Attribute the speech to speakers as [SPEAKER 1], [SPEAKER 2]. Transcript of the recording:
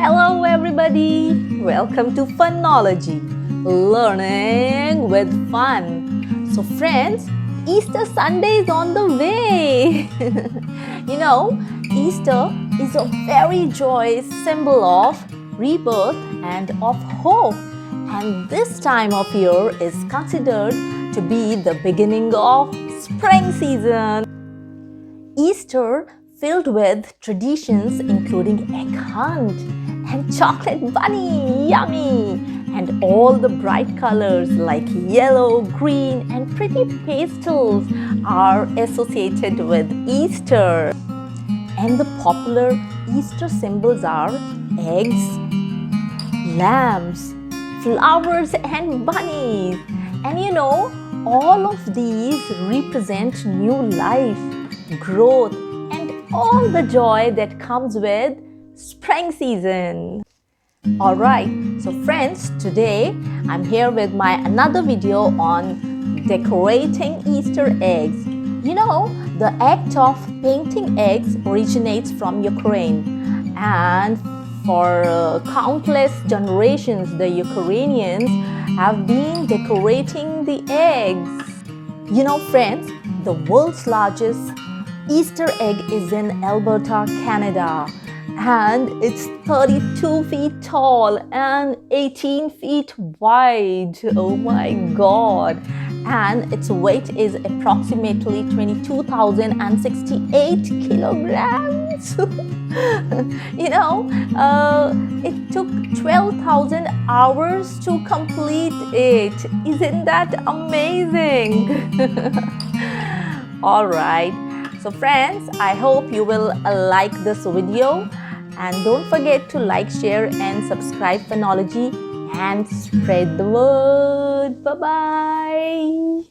[SPEAKER 1] Hello everybody! Welcome to Funology, learning with fun. So friends, Easter Sunday is on the way. Easter is a very joyous symbol of rebirth and of hope. And this time of year is considered to be the beginning of spring season. Easter filled with traditions including egg hunt and chocolate bunny, yummy, and all the bright colors like yellow, green, and pretty pastels are associated with Easter. And the popular Easter symbols are eggs, lambs, flowers, and bunnies. And all of these represent new life, growth, and all the joy that comes with spring season. Alright, so friends, today I'm here with my another video on decorating Easter eggs. The act of painting eggs originates from Ukraine, and for countless generations the Ukrainians have been decorating the eggs. Friends, the world's largest Easter egg is in Alberta, Canada, and it's 32 feet tall and 18 feet wide. Oh my God! And its weight is approximately 22,068 kilograms. It took 12,000 hours to complete it. Isn't that amazing? All right. So friends, I hope you will like this video, and don't forget to like, share, and subscribe Funology and spread the word. Bye-bye.